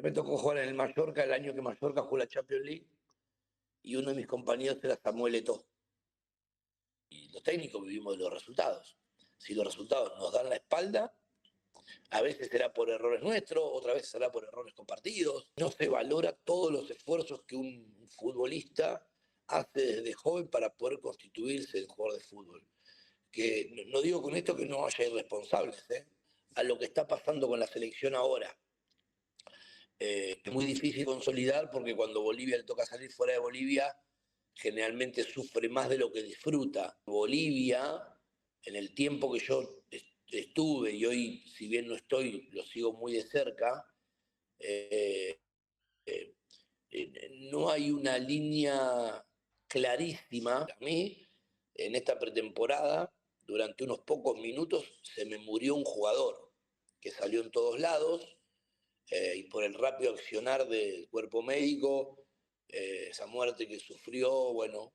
Me tocó jugar en el Mallorca el año que Mallorca jugó la Champions League y uno de mis compañeros era Samuel Eto'o. Y los técnicos vivimos de los resultados. Si los resultados nos dan la espalda, a veces será por errores nuestros, otra vez será por errores compartidos. No se valora todos los esfuerzos que un futbolista hace desde joven para poder constituirse en jugador de fútbol. Que no digo con esto que no haya irresponsables, ¿eh? A lo que está pasando con la selección ahora. Es muy difícil consolidar porque cuando Bolivia le toca salir fuera de Bolivia, generalmente sufre más de lo que disfruta. Bolivia, en el tiempo que yo estuve y hoy, si bien no estoy, lo sigo muy de cerca, eh, eh, no hay una línea clarísima. A mí, en esta pretemporada, durante unos pocos minutos, se me murió un jugador que salió en todos lados y por el rápido accionar del cuerpo médico, esa muerte que sufrió, bueno,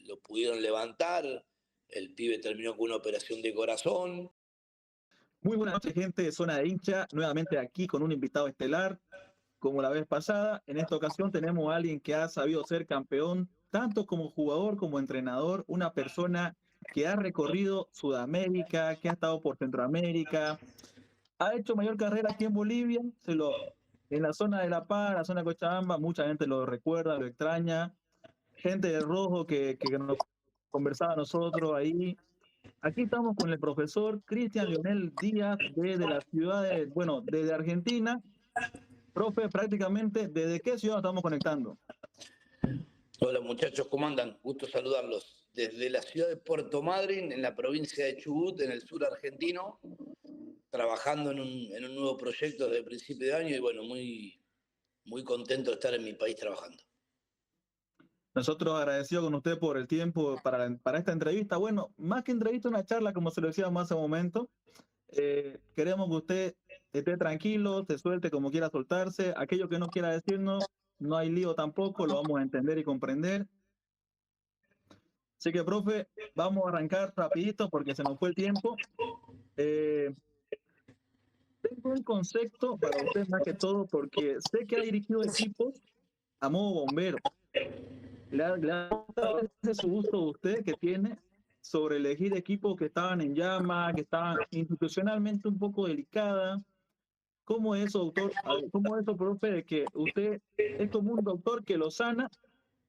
lo pudieron levantar, el pibe terminó con una operación de corazón. Muy buenas noches, gente de Zona de Hincha, nuevamente aquí con un invitado estelar, como la vez pasada. En esta ocasión tenemos a alguien que ha sabido ser campeón, tanto como jugador como entrenador, una persona que ha recorrido Sudamérica, que ha estado por Centroamérica, ha hecho mayor carrera aquí en Bolivia, en la zona de La Paz, la zona de Cochabamba, mucha gente lo recuerda, lo extraña, gente de rojo que nos conversaba a nosotros ahí. Aquí estamos con el profesor Cristian Leonel Díaz desde la ciudad de, bueno, desde Argentina. Profe, prácticamente, ¿desde qué ciudad estamos conectando? Hola muchachos, ¿cómo andan? Gusto saludarlos. Desde la ciudad de Puerto Madryn, en la provincia de Chubut, en el sur argentino, trabajando en un nuevo proyecto desde el principio de año y bueno, muy contento de estar en mi país trabajando. Nosotros agradecidos con usted por el tiempo para esta entrevista. Bueno, más que entrevista, una charla, como se lo decíamos hace un momento. Queremos que usted esté tranquilo, se suelte como quiera soltarse. Aquello que no quiera decirnos, no hay lío tampoco, lo vamos a entender y comprender. Así que, profe, vamos a arrancar rapidito porque se nos fue el tiempo. Tengo un concepto para usted más que todo porque sé que ha dirigido equipos a modo bombero. Le ha gustado ese su gusto de usted que tiene sobre elegir equipos que estaban en llama, que estaban institucionalmente un poco delicadas. ¿Cómo es eso, doctor? ¿Cómo es eso, profe, de que usted es como un doctor que lo sana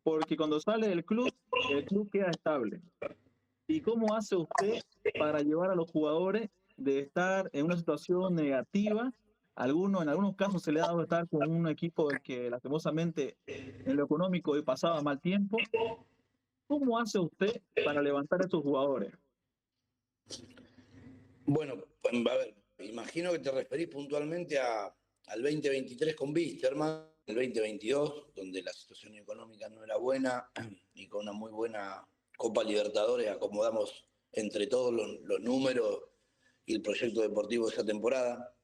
porque cuando sale del club, el club queda estable? ¿Y cómo hace usted para llevar a los jugadores de estar en una situación negativa? En algunos casos se le ha dado estar con un equipo del que lastimosamente en lo económico hoy pasaba mal tiempo. ¿Cómo hace usted para levantar a esos jugadores? Bueno, a ver, imagino que te referís puntualmente al 2023 con Wisterman, el 2022, donde la situación económica no era buena y con una muy buena Copa Libertadores acomodamos entre todos los números y el proyecto deportivo de esa temporada.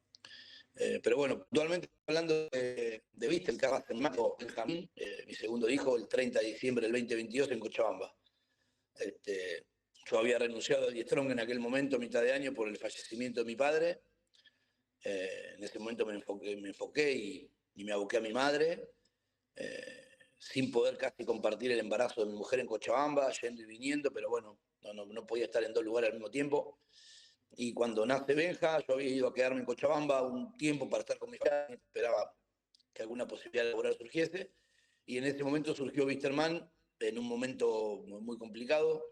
Pero bueno, puntualmente hablando de Vista, el Carras en Mato, Benjamín, mi segundo hijo, el 30 de diciembre del 2022 en Cochabamba. Yo había renunciado a Die Strong en aquel momento, mitad de año, por el fallecimiento de mi padre. En ese momento me enfoqué y me aboqué a mi madre, sin poder casi compartir el embarazo de mi mujer en Cochabamba, yendo y viniendo, pero bueno, no podía estar en dos lugares al mismo tiempo. Y cuando nace Benja, yo había ido a quedarme en Cochabamba un tiempo para estar con mi familia, esperaba que alguna posibilidad laboral surgiese. Y en ese momento surgió Wisterman, en un momento muy complicado,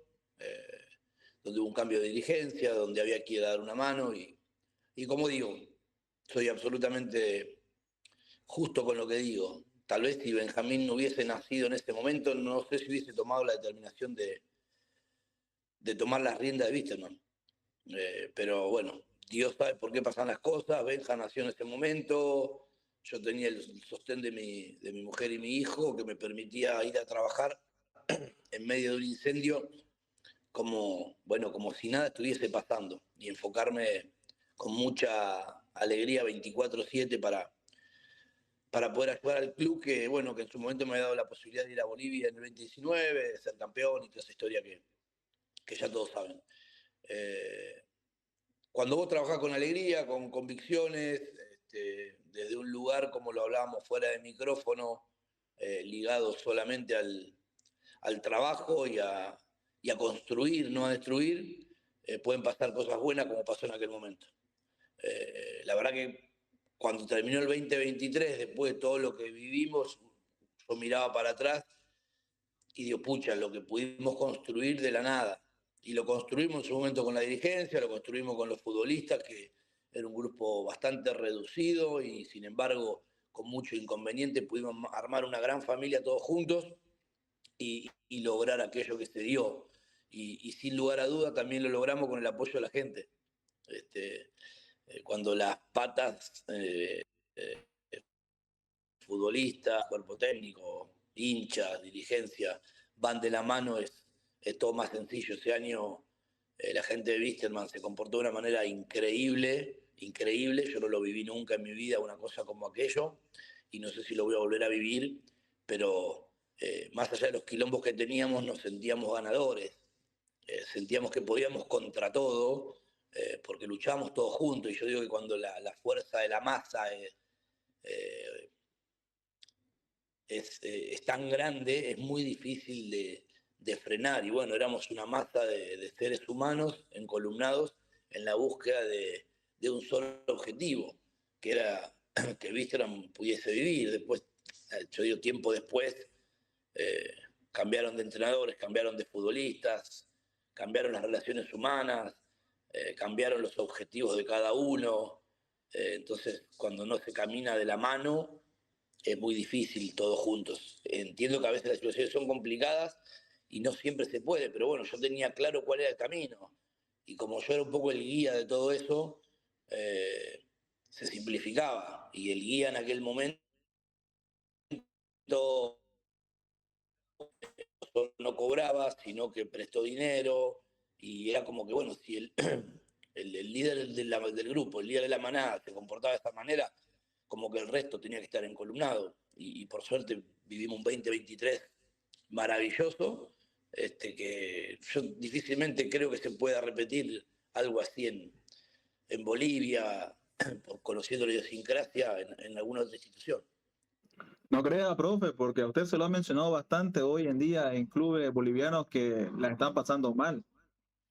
donde hubo un cambio de dirigencia, donde había que dar una mano. Y como digo, soy absolutamente justo con lo que digo. Tal vez si Benjamín no hubiese nacido en ese momento, no sé si hubiese tomado la determinación de tomar las riendas de Wisterman. Pero bueno, Dios sabe por qué pasan las cosas. Benja nació en ese momento. Yo tenía el sostén de mi mujer y mi hijo que me permitía ir a trabajar en medio de un incendio como si nada estuviese pasando y enfocarme con mucha alegría 24/7 para poder ayudar al club que en su momento me había dado la posibilidad de ir a Bolivia en el 2019, de ser campeón y toda esa historia que ya todos saben. Cuando vos trabajás con alegría, con convicciones, desde un lugar, como lo hablábamos fuera de micrófono, ligado solamente al trabajo y a construir, no a destruir, pueden pasar cosas buenas como pasó en aquel momento. La verdad que cuando terminó el 2023, después de todo lo que vivimos, yo miraba para atrás y digo, pucha, lo que pudimos construir de la nada. Y lo construimos en su momento con la dirigencia, lo construimos con los futbolistas, que era un grupo bastante reducido y sin embargo con mucho inconveniente pudimos armar una gran familia todos juntos y lograr aquello que se dio. Y sin lugar a duda también lo logramos con el apoyo de la gente. Cuando las patas, futbolistas, cuerpo técnico, hinchas, dirigencia, van de la mano, es todo más sencillo. Ese año la gente de Vísterman se comportó de una manera increíble, increíble. Yo no lo viví nunca en mi vida, una cosa como aquello, y no sé si lo voy a volver a vivir, pero más allá de los quilombos que teníamos, nos sentíamos ganadores. Sentíamos que podíamos contra todo, porque luchábamos todos juntos, y yo digo que cuando la fuerza de la masa eh, es tan grande, es muy difícil de frenar. Y bueno, éramos una masa de seres humanos encolumnados en la búsqueda de un solo objetivo, que era que Wisterman pudiese vivir. Después, yo digo, tiempo después, eh, cambiaron de entrenadores, cambiaron de futbolistas, cambiaron las relaciones humanas, cambiaron los objetivos de cada uno. Entonces, cuando no se camina de la mano, es muy difícil todos juntos. Entiendo que a veces las situaciones son complicadas y no siempre se puede, pero bueno, yo tenía claro cuál era el camino. Y como yo era un poco el guía de todo eso, se simplificaba. Y el guía en aquel momento no cobraba, sino que prestó dinero. Y era como que, bueno, si el líder del grupo, el líder de la manada, se comportaba de esta manera, como que el resto tenía que estar encolumnado. Y por suerte vivimos un 2023 maravilloso, que yo difícilmente creo que se pueda repetir algo así en Bolivia, conociendo la idiosincrasia en alguna otra institución. No crea, profe, porque a usted se lo ha mencionado bastante hoy en día en clubes bolivianos que la están pasando mal.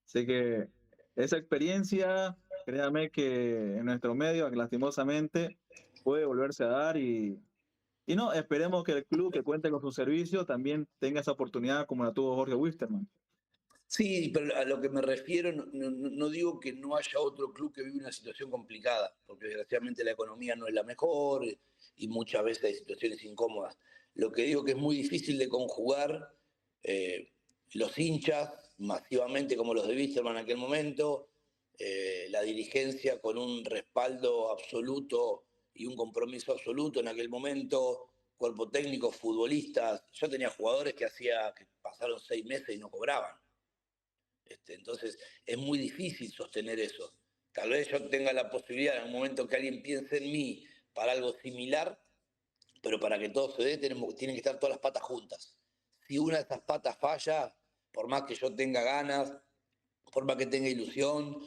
Así que esa experiencia, créame que en nuestro medio, lastimosamente, puede volverse a dar y no, esperemos que el club que cuente con su servicio también tenga esa oportunidad como la tuvo Jorge Wisterman. Sí, pero a lo que me refiero, no digo que no haya otro club que vive una situación complicada, porque desgraciadamente la economía no es la mejor y muchas veces hay situaciones incómodas. Lo que digo que es muy difícil de conjugar, eh, los hinchas masivamente como los de Wisterman en aquel momento, la dirigencia con un respaldo absoluto y un compromiso absoluto en aquel momento, cuerpo técnico, futbolistas. Yo tenía jugadores que pasaron 6 meses y no cobraban. Entonces es muy difícil sostener eso. Tal vez yo tenga la posibilidad en un momento que alguien piense en mí para algo similar, pero para que todo se dé tienen que estar todas las patas juntas. Si una de esas patas falla, por más que yo tenga ganas, por más que tenga ilusión,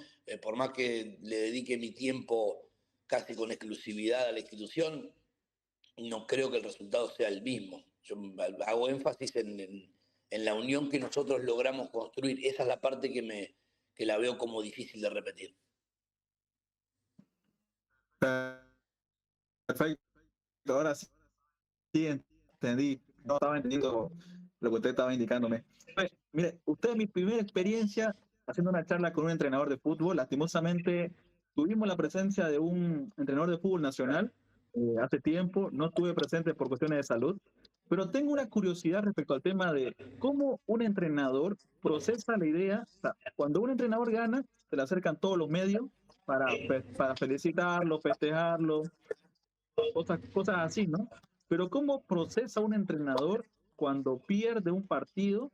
por más que le dedique mi tiempo casi con exclusividad a la institución, no creo que el resultado sea el mismo. Yo hago énfasis en la unión que nosotros logramos construir. Esa es la parte que la veo como difícil de repetir. Perfecto, ahora sí entendí, no estaba entendiendo lo que usted estaba indicándome. Pues, mire, usted es mi primera experiencia haciendo una charla con un entrenador de fútbol. Lastimosamente, tuvimos la presencia de un entrenador de fútbol nacional hace tiempo, no estuve presente por cuestiones de salud, pero tengo una curiosidad respecto al tema de cómo un entrenador procesa la idea. O sea, cuando un entrenador gana, se le acercan todos los medios para felicitarlo, festejarlo, cosas así, ¿no? Pero ¿cómo procesa un entrenador cuando pierde un partido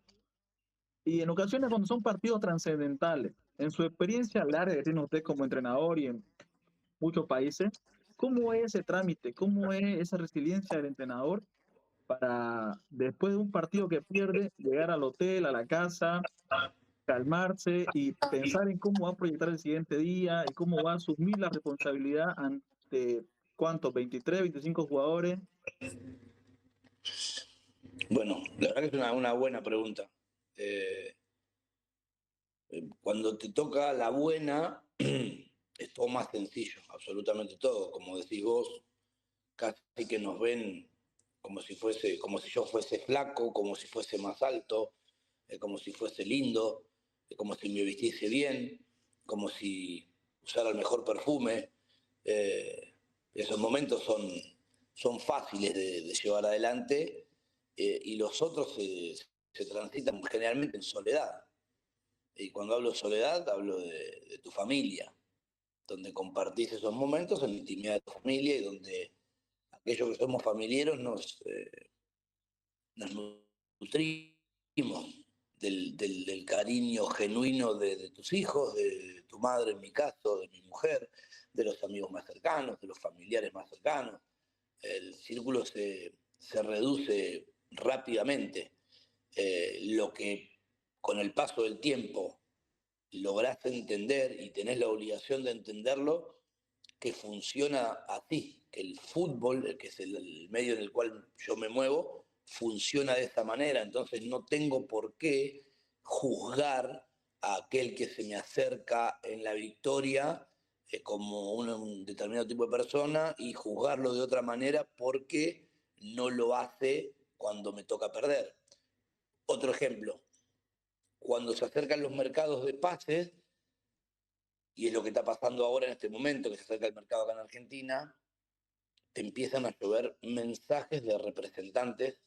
y en ocasiones cuando son partidos trascendentales? En su experiencia larga que tiene usted como entrenador y en muchos países, ¿cómo es ese trámite? ¿Cómo es esa resiliencia del entrenador para después de un partido que pierde, llegar al hotel, a la casa, calmarse y pensar en cómo va a proyectar el siguiente día y cómo va a asumir la responsabilidad ante ¿cuántos? 23, 25 jugadores. Bueno, la verdad que es una buena pregunta. Eh, Cuando te toca la buena, es todo más sencillo, absolutamente todo. Como decís vos, casi que nos ven como si yo fuese flaco, como si fuese más alto, como si fuese lindo, como si me vistiese bien, como si usara el mejor perfume. Eh, Esos momentos son fáciles de llevar adelante, y los otros se transitan generalmente en soledad. Y cuando hablo de soledad, hablo de tu familia, donde compartís esos momentos en la intimidad de tu familia y donde aquellos que somos familiares nos nutrimos del cariño genuino de tus hijos, de tu madre en mi caso, de mi mujer, de los amigos más cercanos, de los familiares más cercanos. El círculo se reduce rápidamente. Lo que con el paso del tiempo lográs entender y tenés la obligación de entenderlo, que funciona así, que el fútbol, que es el medio en el cual yo me muevo, funciona de esa manera. Entonces no tengo por qué juzgar a aquel que se me acerca en la victoria como un determinado tipo de persona y juzgarlo de otra manera porque no lo hace cuando me toca perder. Otro ejemplo, cuando se acercan los mercados de pases, y es lo que está pasando ahora en este momento, que se acerca el mercado acá en Argentina, te empiezan a llover mensajes de representantes,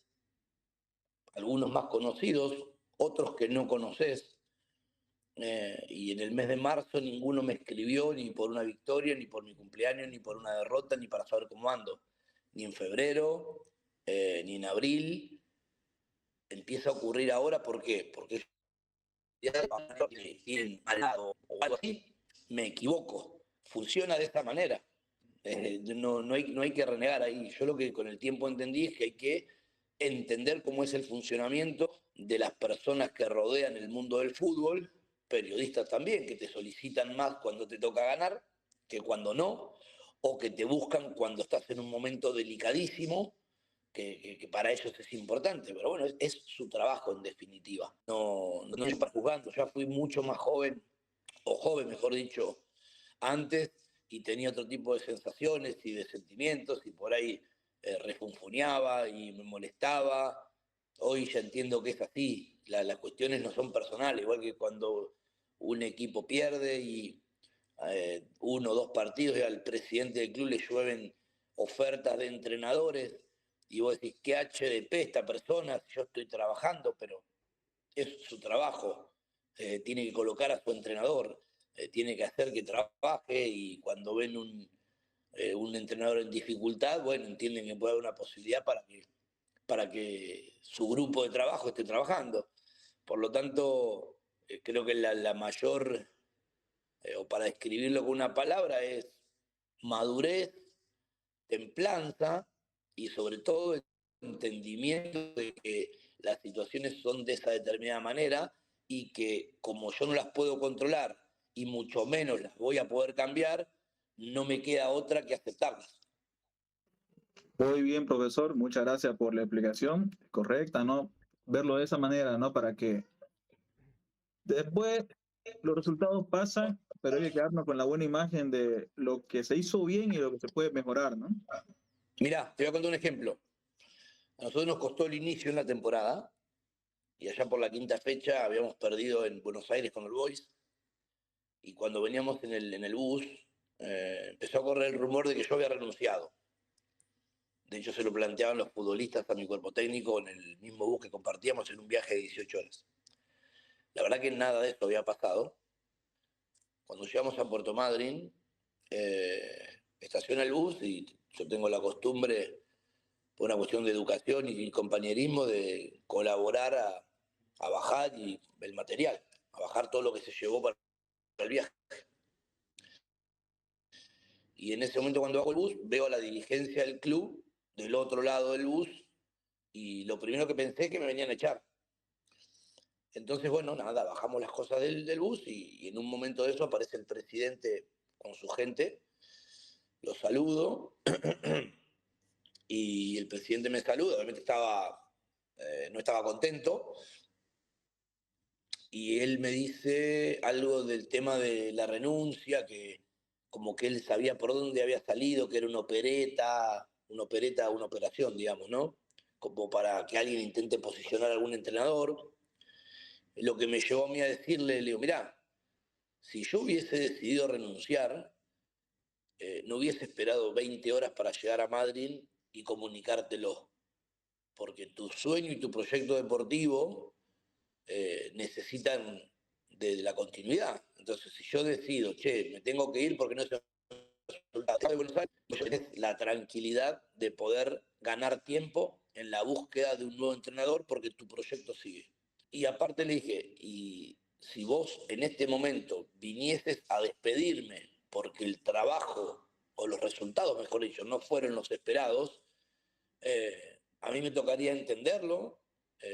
algunos más conocidos, otros que no conoces, y en el mes de marzo ninguno me escribió ni por una victoria, ni por mi cumpleaños, ni por una derrota, ni para saber cómo ando. Ni en febrero, ni en abril. Empieza a ocurrir ahora, ¿por qué? Porque ya tienen al lado o algo así, me equivoco. Funciona de esta manera. No hay que renegar ahí. Yo lo que con el tiempo entendí es que hay que entender cómo es el funcionamiento de las personas que rodean el mundo del fútbol, periodistas también, que te solicitan más cuando te toca ganar que cuando no, o que te buscan cuando estás en un momento delicadísimo, que para ellos es importante, pero bueno, es su trabajo en definitiva. No estoy juzgando, ya fui mucho más joven, o joven mejor dicho, antes, y tenía otro tipo de sensaciones y de sentimientos y por ahí refunfuñaba y me molestaba. Hoy ya entiendo que es así, las cuestiones no son personales, igual que cuando un equipo pierde y uno o dos partidos y al presidente del club le llueven ofertas de entrenadores y vos decís, ¿qué HDP esta persona? Si yo estoy trabajando, pero es su trabajo, tiene que colocar a su entrenador, tiene que hacer que trabaje y cuando ven un entrenador en dificultad, bueno, entienden que puede haber una posibilidad para que su grupo de trabajo esté trabajando. Por lo tanto, creo que la mayor, o para describirlo con una palabra, es madurez, templanza y sobre todo entendimiento de que las situaciones son de esa determinada manera y que como yo no las puedo controlar y mucho menos las voy a poder cambiar, no me queda otra que aceptarlas. Muy bien, profesor, muchas gracias por la explicación correcta, ¿no? Verlo de esa manera, ¿no? Para que después los resultados pasan, pero hay que quedarnos con la buena imagen de lo que se hizo bien y lo que se puede mejorar, ¿no? Mirá, te voy a contar un ejemplo. A nosotros nos costó el inicio en la temporada y allá por la quinta fecha habíamos perdido en Buenos Aires con el Boys y cuando veníamos en el bus empezó a correr el rumor de que yo había renunciado. De hecho, se lo planteaban los futbolistas a mi cuerpo técnico en el mismo bus que compartíamos en un viaje de 18 horas. La verdad que nada de esto había pasado. Cuando llegamos a Puerto Madryn, estaciona el bus y yo tengo la costumbre, por una cuestión de educación y compañerismo, de colaborar a bajar el material, a bajar todo lo que se llevó para el viaje. Y en ese momento cuando bajo el bus, veo a la dirigencia del club del otro lado del bus y lo primero que pensé es que me venían a echar. Entonces, bueno, nada, bajamos las cosas del bus y en un momento de eso aparece el presidente con su gente lo saludo y el presidente me saluda, obviamente no estaba contento, y él me dice algo del tema de la renuncia, que como que él sabía por dónde había salido, que era una operación, digamos, ¿no? Como para que alguien intente posicionar a algún entrenador. Lo que me llevó a mí a decirle, le digo, mirá, si yo hubiese decidido renunciar, no hubiese esperado 20 horas para llegar a Madrid y comunicártelo, porque tu sueño y tu proyecto deportivo necesitan de la continuidad. Entonces, si yo decido, che, me tengo que ir porque no es el resultado de Buenos Aires, vos tenés la tranquilidad de poder ganar tiempo en la búsqueda de un nuevo entrenador porque tu proyecto sigue. Y aparte le dije, y si vos en este momento vinieses a despedirme porque el trabajo o los resultados, mejor dicho, no fueron los esperados, a mí me tocaría entenderlo,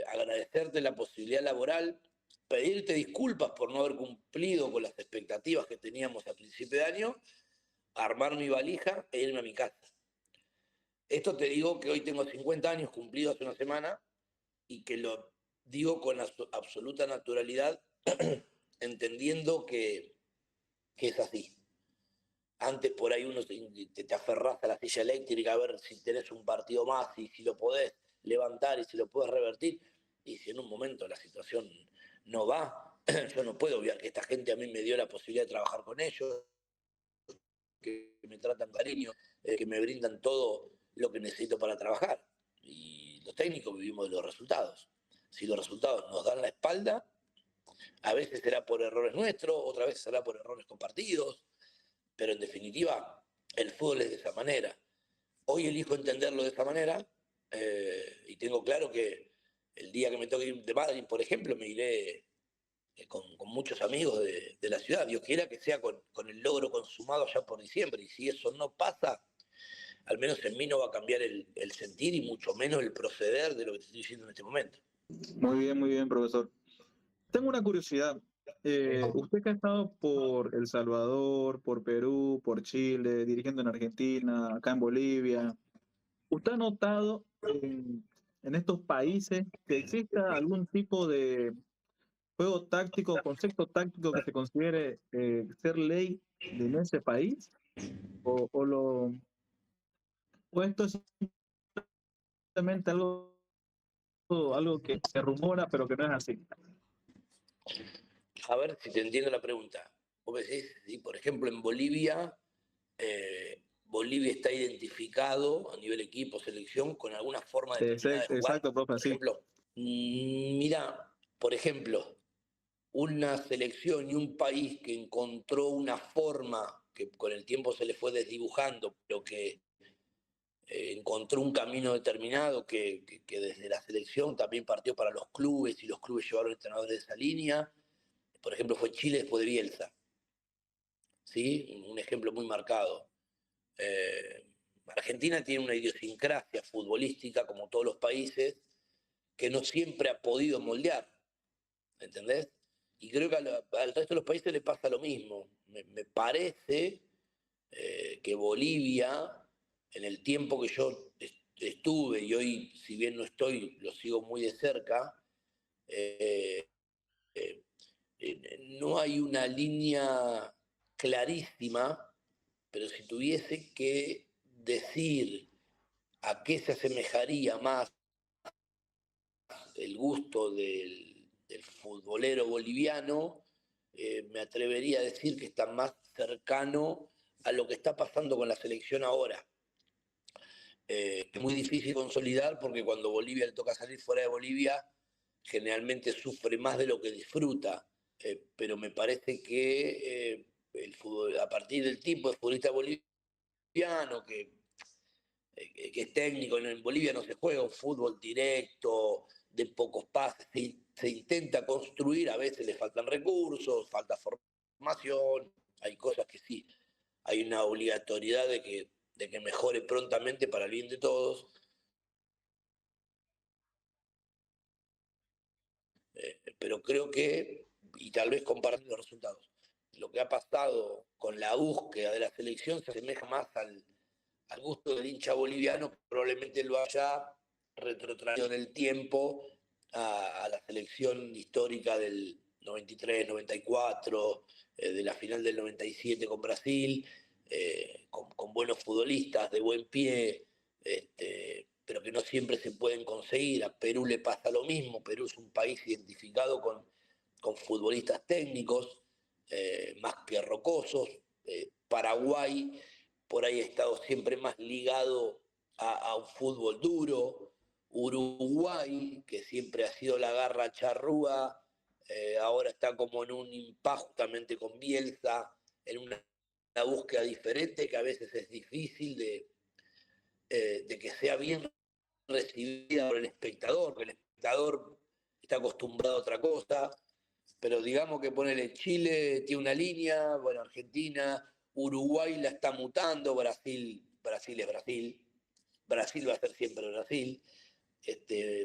agradecerte la posibilidad laboral, pedirte disculpas por no haber cumplido con las expectativas que teníamos a principio de año, armar mi valija e irme a mi casa. Esto te digo que hoy tengo 50 años cumplidos hace una semana y que lo digo con absoluta naturalidad, entendiendo que es así. Antes por ahí uno te aferrás a la silla eléctrica a ver si tenés un partido más y si lo podés levantar y si lo podés revertir. Y si en un momento la situación no va, yo no puedo obviar que esta gente a mí me dio la posibilidad de trabajar con ellos, que me tratan cariño, que me brindan todo lo que necesito para trabajar. Y los técnicos vivimos de los resultados. Si los resultados nos dan la espalda, a veces será por errores nuestros, otras veces será por errores compartidos, pero en definitiva el fútbol es de esa manera. Hoy elijo entenderlo de esa manera, y tengo claro que el día que me toque ir de Madrid, por ejemplo, me iré con muchos amigos de la ciudad. Dios quiera que sea con el logro consumado ya por diciembre. Y si eso no pasa, al menos en mí no va a cambiar el sentir y mucho menos el proceder de lo que te estoy diciendo en este momento. Muy bien, profesor. Tengo una curiosidad. Usted que ha estado por El Salvador, por Perú, por Chile, dirigiendo en Argentina, acá en Bolivia, ¿usted ha notado en estos países que exista algún tipo de juego táctico, concepto táctico que se considere ser ley en ese país? ¿O esto es simplemente algo que se rumora pero que no es así? A ver si te entiendo la pregunta. Vos me decís, si por ejemplo en Bolivia, Bolivia está identificado a nivel equipo, selección, con alguna forma determinada de jugar, Exacto, profe, por sí. ejemplo. Mira, por ejemplo, una selección y un país que encontró una forma que con el tiempo se le fue desdibujando, pero que encontró un camino determinado que desde la selección también partió para los clubes y los clubes llevaron entrenadores de esa línea. Por ejemplo, fue Chile después de Bielsa, ¿sí? Un ejemplo muy marcado. Eh, Argentina tiene una idiosincrasia futbolística, como todos los países, que no siempre ha podido moldear, ¿entendés? Y creo que al resto de los países le pasa lo mismo. Me parece que Bolivia, en el tiempo que yo estuve, y hoy, si bien no estoy, lo sigo muy de cerca, eh, eh, no hay una línea clarísima, pero si tuviese que decir a qué se asemejaría más el gusto del futbolero boliviano, me atrevería a decir que está más cercano a lo que está pasando con la selección ahora. Es muy difícil consolidar porque cuando Bolivia le toca salir fuera de Bolivia, generalmente sufre más de lo que disfruta. Pero me parece que el fútbol, a partir del tipo de futbolista boliviano que es técnico, en Bolivia no se juega un fútbol directo, de pocos pases, se intenta construir, a veces le faltan recursos, falta formación, hay cosas que sí, hay una obligatoriedad de que mejore prontamente para el bien de todos, pero creo que, y tal vez compartir los resultados, lo que ha pasado con la búsqueda de la selección se asemeja más al gusto del hincha boliviano, que probablemente lo haya retrotraído en el tiempo a la selección histórica del 93, 94, de la final del 97 con Brasil, con buenos futbolistas de buen pie, pero que no siempre se pueden conseguir. A Perú le pasa lo mismo. Perú es un país identificado con futbolistas técnicos, más que rocosos. Paraguay por ahí ha estado siempre más ligado a un fútbol duro. Uruguay, que siempre ha sido la garra charrúa, ahora está como en un impasse justamente con Bielsa, en una búsqueda diferente que a veces es difícil de que sea bien recibida por el espectador, que el espectador está acostumbrado a otra cosa, pero digamos que ponele Chile tiene una línea, bueno, Argentina, Uruguay la está mutando, Brasil es Brasil, Brasil va a ser siempre Brasil,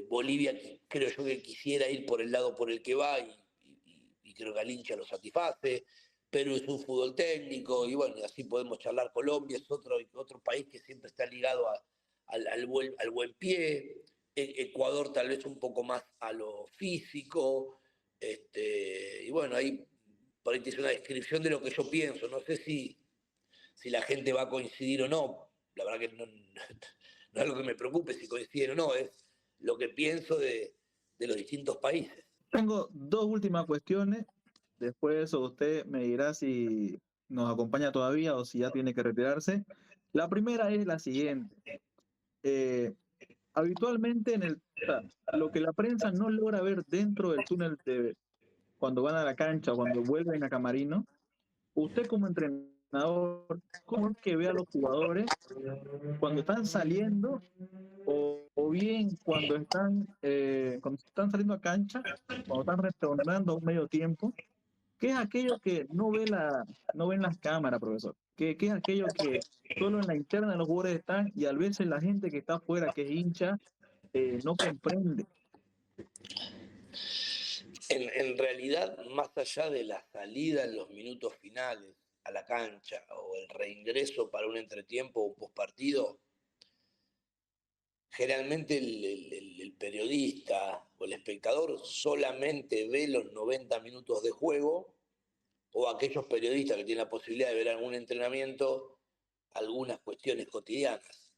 Bolivia creo yo que quisiera ir por el lado por el que va y creo que al hincha lo satisface. Perú es un fútbol técnico y bueno, así podemos charlar. Colombia es otro país que siempre está ligado al buen pie. Ecuador tal vez un poco más a lo físico. Y bueno, ahí por ahí te hice una descripción de lo que yo pienso. No sé si la gente va a coincidir o no. La verdad que no, no es algo que me preocupe si coinciden o no, es lo que pienso de los distintos países. Tengo dos últimas cuestiones. Después de eso usted me dirá si nos acompaña todavía o si ya tiene que retirarse. La primera es la siguiente. Eh, habitualmente o sea, lo que la prensa no logra ver dentro del túnel cuando van a la cancha o cuando vuelven a camarino, usted como entrenador, ¿cómo es que ve a los jugadores cuando están saliendo o bien cuando están saliendo a cancha, cuando están retornando a un medio tiempo? ¿Qué es aquello que no ven las cámaras, profesor? ¿Qué es aquello que solo en la interna de los jugadores están y a veces la gente que está afuera, que es hincha, no comprende? En realidad, más allá de la salida en los minutos finales a la cancha o el reingreso para un entretiempo o un postpartido, generalmente el periodista o el espectador solamente ve los 90 minutos de juego, o aquellos periodistas que tienen la posibilidad de ver algún entrenamiento, algunas cuestiones cotidianas.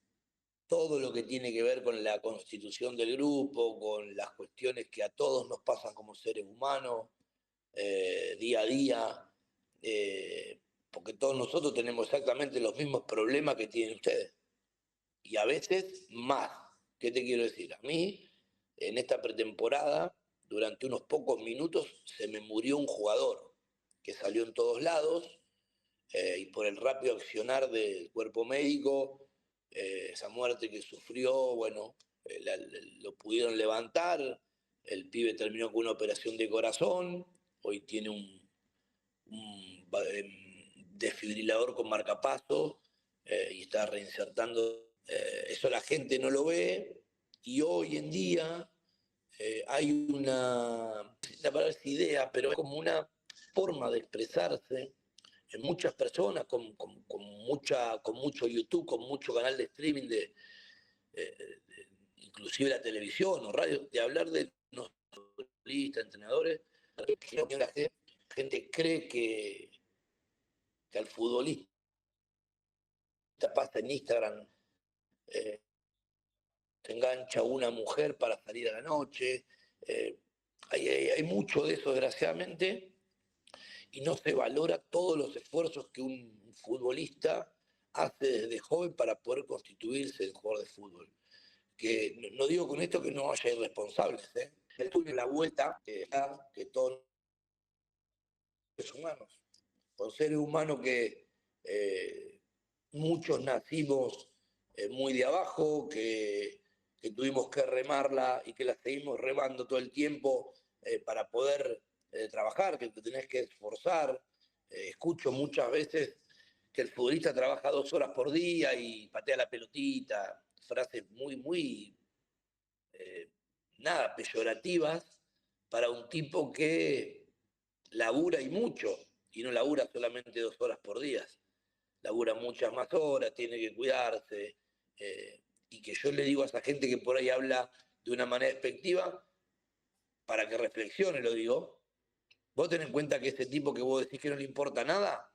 Todo lo que tiene que ver con la constitución del grupo, con las cuestiones que a todos nos pasan como seres humanos, día a día, porque todos nosotros tenemos exactamente los mismos problemas que tienen ustedes, y a veces más. ¿Qué te quiero decir? A mí, en esta pretemporada, durante unos pocos minutos, se me murió un jugador que salió en todos lados, y por el rápido accionar del cuerpo médico, esa muerte que sufrió, bueno, lo pudieron levantar, el pibe terminó con una operación de corazón, hoy tiene un desfibrilador con marcapaso, y está reinsertando. Eso la gente no lo ve y hoy en día hay la palabra es idea, pero es como una forma de expresarse en muchas personas con mucho YouTube, con mucho canal de streaming, inclusive la televisión o radio, de hablar de los futbolistas, entrenadores. La gente cree que al futbolista pasa en Instagram, eh, se engancha una mujer para salir a la noche. eh, hay mucho de eso, desgraciadamente, y no se valora todos los esfuerzos que un futbolista hace desde joven para poder constituirse en jugador de fútbol. Que no digo con esto que no haya irresponsables, ¿eh? El tuyo la vuelta que todos los humanos, con seres humanos que muchos nacimos muy de abajo, que tuvimos que remarla y que la seguimos remando todo el tiempo, para poder trabajar, que te tenés que esforzar. Escucho muchas veces que el futbolista trabaja 2 horas por día y patea la pelotita, frases muy, eh, peyorativas para un tipo que labura y mucho. y no labura solamente 2 horas por día, labura muchas más horas, tiene que cuidarse, y que yo le digo a esa gente que por ahí habla de una manera despectiva, para que reflexione, lo digo, vos ten en cuenta que ese tipo que vos decís que no le importa nada,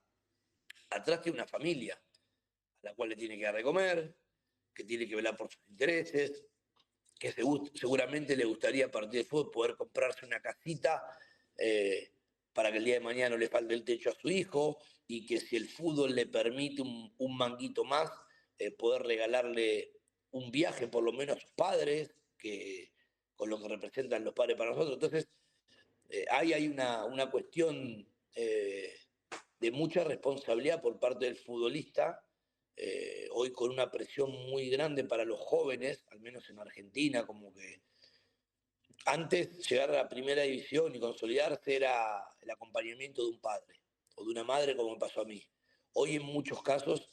atrás tiene una familia, a la cual le tiene que dar de comer, que tiene que velar por sus intereses, que seguramente le gustaría a partir del fútbol poder comprarse una casita, eh, para que el día de mañana no le falte el techo a su hijo, y que si el fútbol le permite un manguito más, poder regalarle un viaje por lo menos a sus padres, que, con lo que representan los padres para nosotros. Entonces, ahí hay una cuestión, de mucha responsabilidad por parte del futbolista, hoy con una presión muy grande para los jóvenes, al menos en Argentina, como que antes llegar a la primera división y consolidarse era el acompañamiento de un padre o de una madre, como me pasó a mí. Hoy en muchos casos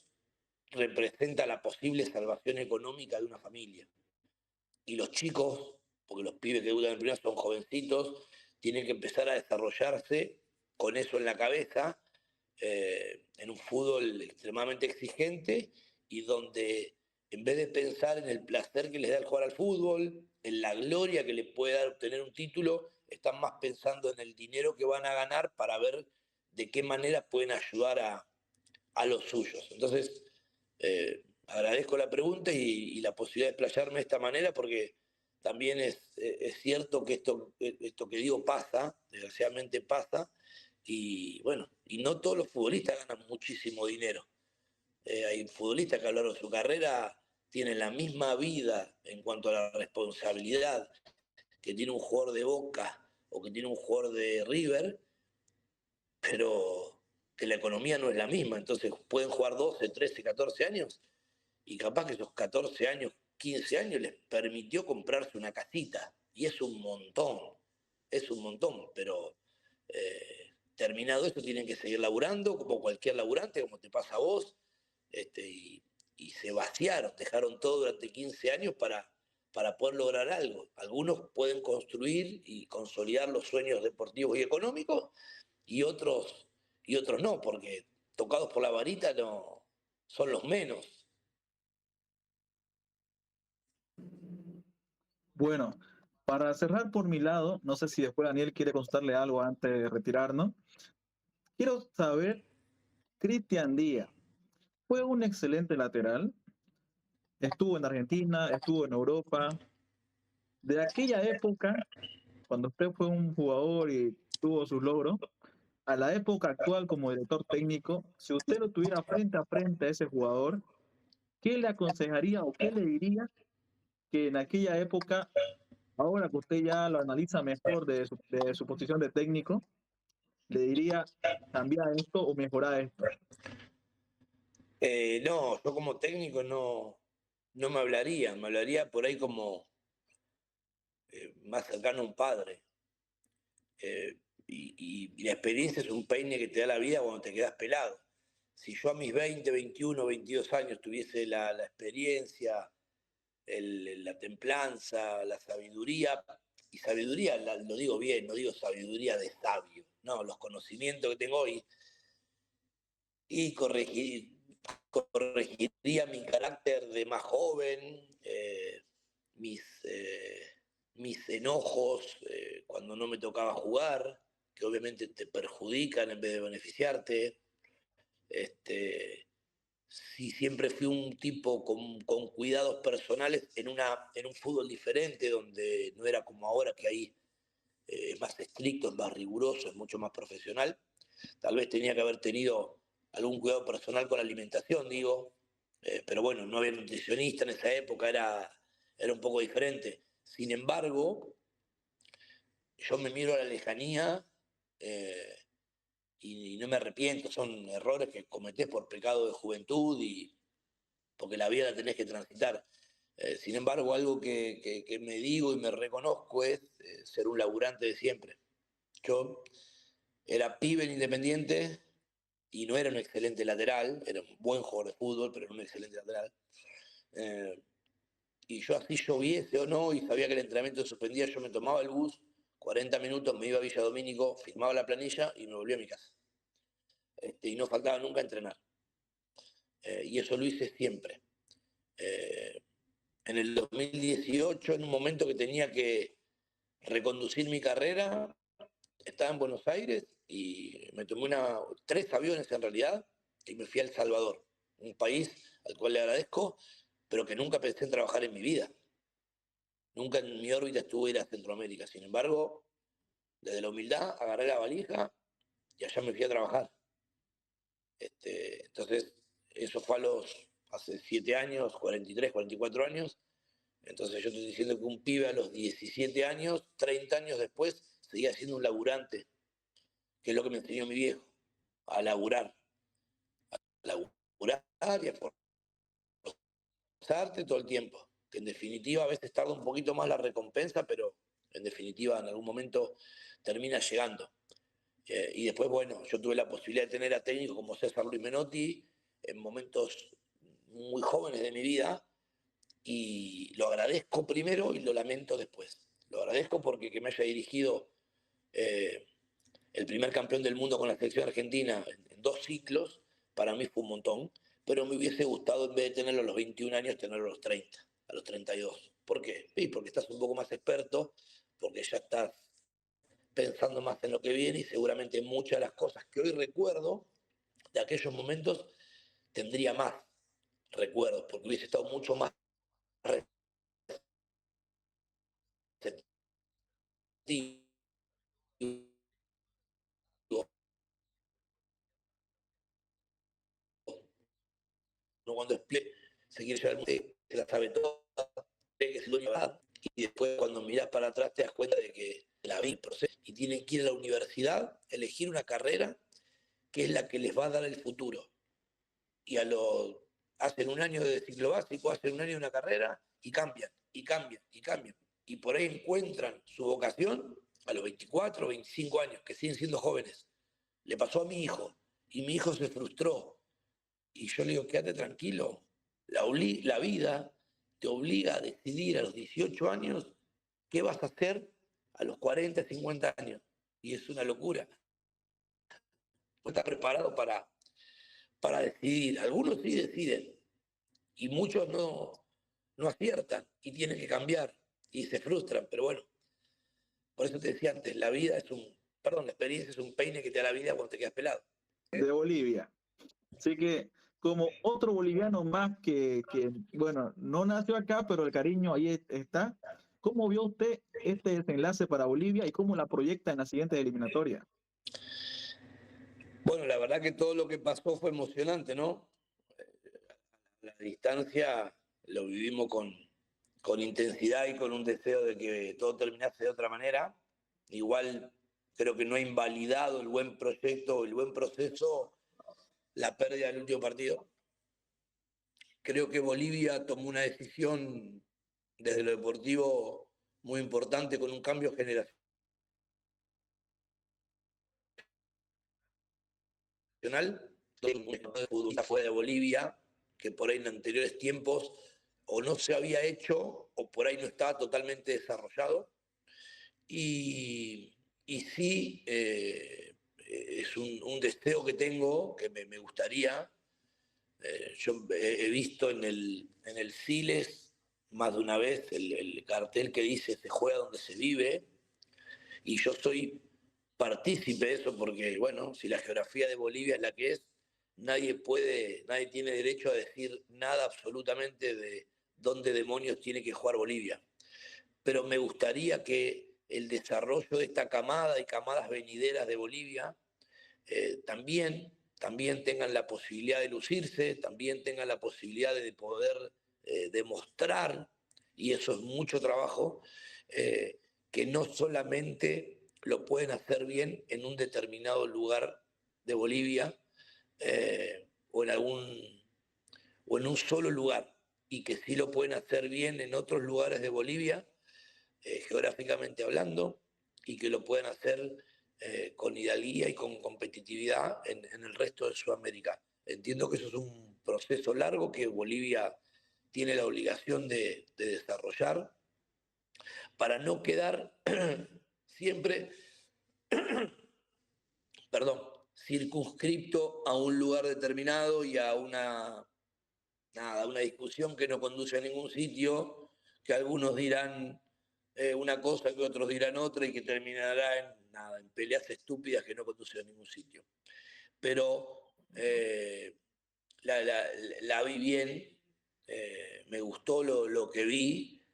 representa la posible salvación económica de una familia. Y los chicos, porque los pibes que debutan en primera son jovencitos, tienen que empezar a desarrollarse con eso en la cabeza, en un fútbol extremadamente exigente, y donde en vez de pensar en el placer que les da el jugar al fútbol, en la gloria que les puede dar obtener un título, están más pensando en el dinero que van a ganar para ver de qué manera pueden ayudar a los suyos. Entonces, agradezco la pregunta y la posibilidad de explayarme de esta manera, porque también es cierto que esto que digo pasa, desgraciadamente pasa, y bueno, y no todos los futbolistas ganan muchísimo dinero. Hay futbolistas que a lo largo de su carrera tienen la misma vida en cuanto a la responsabilidad que tiene un jugador de Boca o que tiene un jugador de River, pero que la economía no es la misma. Entonces pueden jugar 12, 13, 14 años, y capaz que esos 14 años, 15 años les permitió comprarse una casita. Y es un montón, pero terminado esto tienen que seguir laburando como cualquier laburante, como te pasa a vos, y se vaciaron, dejaron todo durante 15 años para poder lograr algo. Algunos pueden construir y consolidar los sueños deportivos y económicos, y otros, y otros no, porque tocados por la varita no son los menos. Bueno, para cerrar por mi lado, no sé si después Daniel quiere consultarle algo antes de retirarnos. Quiero saber, Cristian Díaz, ¿fue un excelente lateral? Estuvo en Argentina, estuvo en Europa. De aquella época, cuando usted fue un jugador y tuvo sus logros, a la época actual como director técnico, si usted lo tuviera frente a frente a ese jugador, ¿qué le aconsejaría o qué le diría que en aquella época, ahora que usted ya lo analiza mejor de su posición de técnico, le diría cambiar esto o mejorar esto? No, yo como técnico no me hablaría por ahí como, más cercano a un padre. Eh, y la experiencia es un peine que te da la vida cuando te quedas pelado. Si yo a mis 20, 21, 22 años tuviese la experiencia, la templanza, la sabiduría, y sabiduría lo digo bien, no digo sabiduría de sabio, no, los conocimientos que tengo hoy, y corregiría mi carácter de más joven, mis, mis enojos, cuando no me tocaba jugar, que obviamente te perjudican en vez de beneficiarte. Sí, siempre fui un tipo con cuidados personales en un fútbol diferente, donde no era como ahora, que ahí, es más estricto, es más riguroso, es mucho más profesional. Tal vez tenía que haber tenido algún cuidado personal con la alimentación, digo, pero bueno, no había nutricionista en esa época, era un poco diferente. Sin embargo, yo me miro a la lejanía, eh, y no me arrepiento, son errores que cometés por pecado de juventud y porque la vida la tenés que transitar. Sin embargo, algo que me digo y me reconozco es, ser un laburante de siempre. Yo era pibe en Independiente y no era un excelente lateral, era un buen jugador de fútbol, pero no un excelente lateral. Eh, y yo, así lloviese o no, y sabía que el entrenamiento se suspendía, yo me tomaba el bus, 40 minutos, me iba a Villa Domínico, firmaba la planilla y me volvía a mi casa. y no faltaba nunca entrenar. Y eso lo hice siempre. En el 2018, en un momento que tenía que reconducir mi carrera, estaba en Buenos Aires y me tomé 3 aviones en realidad y me fui a El Salvador, un país al cual le agradezco, pero que nunca pensé en trabajar en mi vida. Nunca en mi órbita estuvo ir a Centroamérica. Sin embargo, desde la humildad agarré la valija y allá me fui a trabajar. Entonces, eso fue hace 7 años, 43, 44 años. Entonces yo estoy diciendo que un pibe a los 17 años, 30 años después, seguía siendo un laburante, que es lo que me enseñó mi viejo, a laburar y a esforzarte todo el tiempo. Que en definitiva a veces tarda un poquito más la recompensa, pero en definitiva en algún momento termina llegando. Y después, bueno, yo tuve la posibilidad de tener a técnicos como César Luis Menotti en momentos muy jóvenes de mi vida, y lo agradezco primero y lo lamento después. Lo agradezco porque que me haya dirigido el primer campeón del mundo con la selección argentina en 2 ciclos, para mí fue un montón, pero me hubiese gustado en vez de tenerlo a los 21 años, tenerlo a los 30, a los 32. ¿Por qué? Sí, porque estás un poco más experto, porque ya estás pensando más en lo que viene y seguramente muchas de las cosas que hoy recuerdo de aquellos momentos tendría más recuerdos, porque hubiese estado mucho más receptivo cuando se quiere llevar se la sabe toda, cree que es la verdad, y después cuando mirás para atrás te das cuenta de que la vi proceso y tienen que ir a la universidad, elegir una carrera que es la que les va a dar el futuro. Y hacen un año de ciclo básico, hacen un año de una carrera y cambian, y cambian, y cambian. Y por ahí encuentran su vocación a los 24, 25 años, que siguen siendo jóvenes. Le pasó a mi hijo, y mi hijo se frustró. Y yo le digo, quédate tranquilo, la vida te obliga a decidir a los 18 años qué vas a hacer a los 40, 50 años. Y es una locura. No estás preparado para decidir. Algunos sí deciden y muchos no aciertan y tienen que cambiar y se frustran. Pero bueno, por eso te decía antes, la experiencia es un peine que te da la vida cuando te quedas pelado. De Bolivia. Así que como otro boliviano más que, bueno, no nació acá, pero el cariño ahí está. ¿Cómo vio usted este desenlace para Bolivia y cómo la proyecta en la siguiente eliminatoria? Bueno, la verdad que todo lo que pasó fue emocionante, ¿no? La distancia lo vivimos con intensidad y con un deseo de que todo terminase de otra manera. Igual creo que no ha invalidado el buen proyecto, el buen proceso, la pérdida del último partido. Creo que Bolivia tomó una decisión desde lo deportivo muy importante con un cambio generacional fuera de Bolivia, que por ahí en anteriores tiempos o no se había hecho o por ahí no estaba totalmente desarrollado. Y sí, es un deseo que tengo, que me gustaría. Yo he visto en el Siles más de una vez el cartel que dice se juega donde se vive, y yo soy partícipe de eso porque, bueno, si la geografía de Bolivia es la que es, nadie tiene derecho a decir nada absolutamente de dónde demonios tiene que jugar Bolivia. Pero me gustaría que el desarrollo de esta camada y camadas venideras de Bolivia también tengan la posibilidad de lucirse, también tengan la posibilidad de poder demostrar, y eso es mucho trabajo, que no solamente lo pueden hacer bien en un determinado lugar de Bolivia o en un solo lugar, y que sí lo pueden hacer bien en otros lugares de Bolivia, geográficamente hablando, y que lo pueden hacer con hidalguía y con competitividad en el resto de Sudamérica. Entiendo que eso es un proceso largo que Bolivia tiene la obligación de desarrollar para no quedar siempre, perdón, circunscripto a un lugar determinado y a una discusión que no conduce a ningún sitio, que algunos dirán una cosa, que otros dirán otra y que terminará en peleas estúpidas que no conducen a ningún sitio. Pero la vi bien, me gustó lo que vi,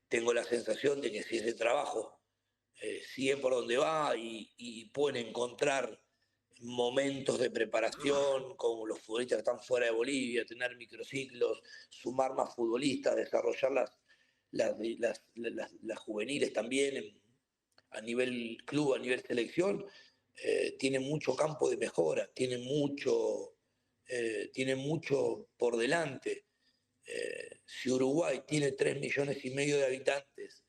tengo la sensación de que si ese trabajo sigue por donde va y pueden encontrar momentos de preparación, como los futbolistas que están fuera de Bolivia, tener microciclos, sumar más futbolistas, desarrollar las juveniles también a nivel club, a nivel selección, tiene mucho campo de mejora, tiene mucho por delante. Si Uruguay tiene 3,5 millones de habitantes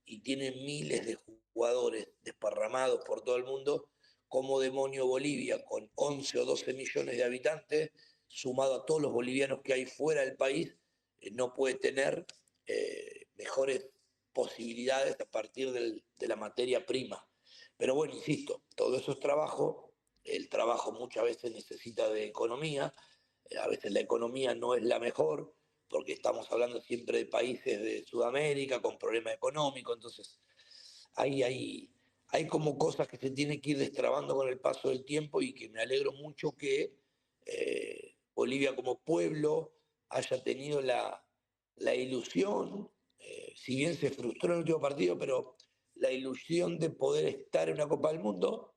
y tiene miles de jugadores desparramados por todo el mundo, ¿cómo demonio Bolivia, con 11 o 12 millones de habitantes, sumado a todos los bolivianos que hay fuera del país, no puede tener mejores posibilidades a partir de la materia prima? Pero bueno, insisto, todo eso es trabajo. El trabajo muchas veces necesita de economía. A veces la economía no es la mejor, porque estamos hablando siempre de países de Sudamérica con problemas económicos. Entonces hay como cosas que se tienen que ir destrabando con el paso del tiempo, y que me alegro mucho que Bolivia como pueblo haya tenido la ilusión, si bien se frustró en el último partido, pero la ilusión de poder estar en una Copa del Mundo.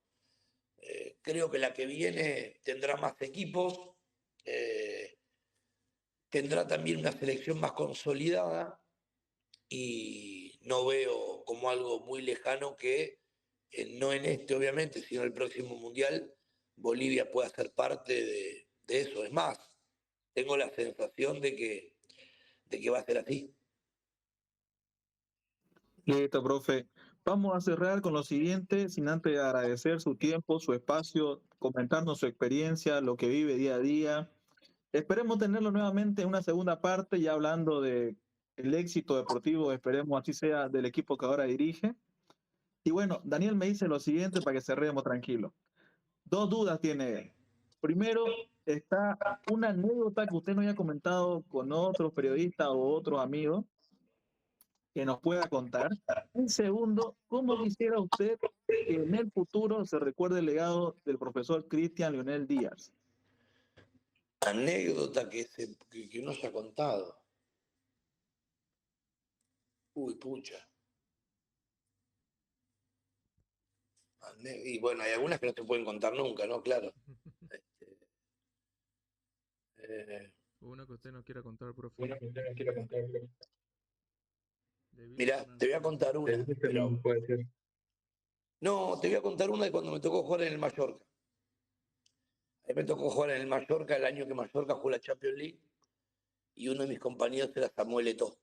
Creo que la que viene tendrá más equipos, tendrá también una selección más consolidada, y no veo como algo muy lejano que, no en este obviamente, sino en el próximo Mundial, Bolivia pueda ser parte de eso. Es más, tengo la sensación de que va a ser así. Listo, profe. Vamos a cerrar con lo siguiente, sin antes agradecer su tiempo, su espacio, comentarnos su experiencia, lo que vive día a día. Esperemos tenerlo nuevamente en una segunda parte, ya hablando de el éxito deportivo, esperemos así sea, del equipo que ahora dirige. Y bueno, Daniel me dice lo siguiente para que cerremos tranquilo. Dos dudas tiene él. Primero, está una anécdota que usted no haya comentado con otros periodistas o otros amigos que nos pueda contar. Y segundo, ¿cómo quisiera usted que en el futuro se recuerde el legado del profesor Cristian Leonel Díaz? Anécdota que no se ha contado. Uy, pucha. Y bueno, hay algunas que no se pueden contar nunca, ¿no? Claro. Este, eh, Una que usted no quiera contar, profe. Bueno, pues ya no quiero contarlo. De Mirá, Wilstermann te voy a puede ser. contar una, pero... Puede ser. No, te voy a contar una de cuando me tocó jugar en el Mallorca. A mí me tocó jugar en el Mallorca el año que Mallorca jugó la Champions League, y uno de mis compañeros era Samuel Eto'o.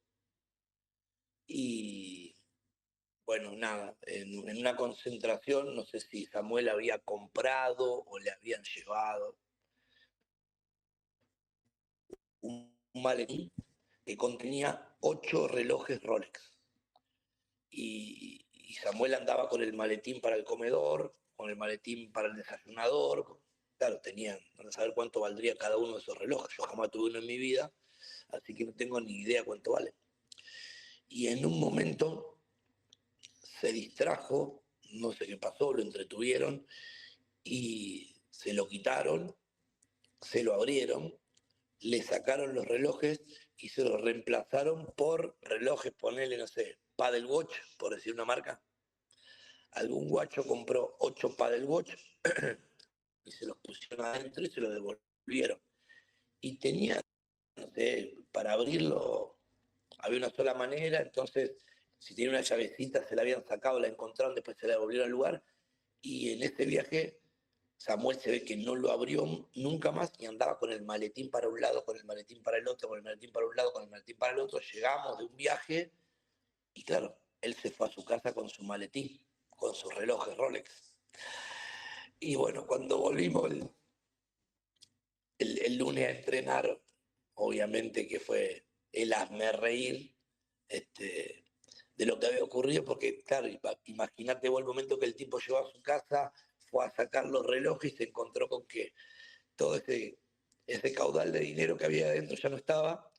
Y bueno, nada, en una concentración, no sé si Samuel había comprado o le habían llevado un maletín que contenía 8 relojes Rolex. Y Samuel andaba con el maletín para el comedor, con el maletín para el desayunador. Claro, tenían, no saber cuánto valdría cada uno de esos relojes. Yo jamás tuve uno en mi vida, así que no tengo ni idea cuánto vale. Y en un momento se distrajo, no sé qué pasó, lo entretuvieron y se lo quitaron, se lo abrieron, le sacaron los relojes y se los reemplazaron por relojes, ponele, no sé, Paddle Watch, por decir una marca. Algún guacho compró 8 Paddle Watch y se los pusieron adentro y se los devolvieron. Y tenía, no sé, para abrirlo había una sola manera. Entonces, si tenía una llavecita, se la habían sacado, la encontraron, después se la devolvieron al lugar. Y en este viaje, Samuel se ve que no lo abrió nunca más y andaba con el maletín para un lado, con el maletín para el otro, con el maletín para un lado, con el maletín para el otro. Llegamos de un viaje y claro, él se fue a su casa con su maletín, con sus relojes Rolex. Y bueno, cuando volvimos el lunes a entrenar, obviamente que fue el hazme reír, de lo que había ocurrido, porque claro, imagínate vos el momento que el tipo llegó a su casa fue a sacar los relojes y se encontró con que todo ese caudal de dinero que había adentro ya no estaba.